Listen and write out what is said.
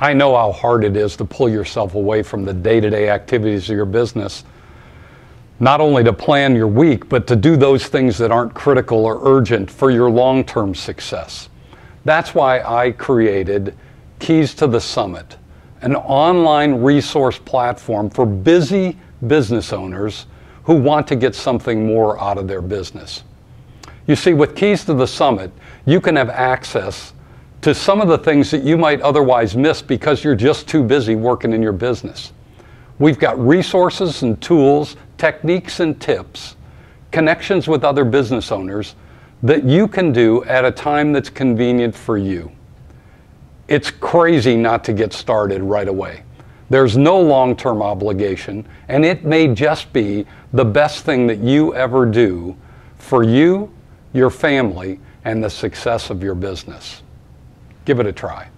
I know how hard it is to pull yourself away from the day-to-day activities of your business, not only to plan your week, but to do those things that aren't critical or urgent for your long-term success. That's why I created Keys to the Summit, an online resource platform for busy business owners who want to get something more out of their business. You see, with Keys to the Summit, you can have access to some of the things that you might otherwise miss because you're just too busy working in your business. We've got resources and tools, techniques and tips, connections with other business owners that you can do at a time that's convenient for you. It's crazy not to get started right away. There's no long-term obligation, and it may just be the best thing that you ever do for you, your family, and the success of your business. Give it a try.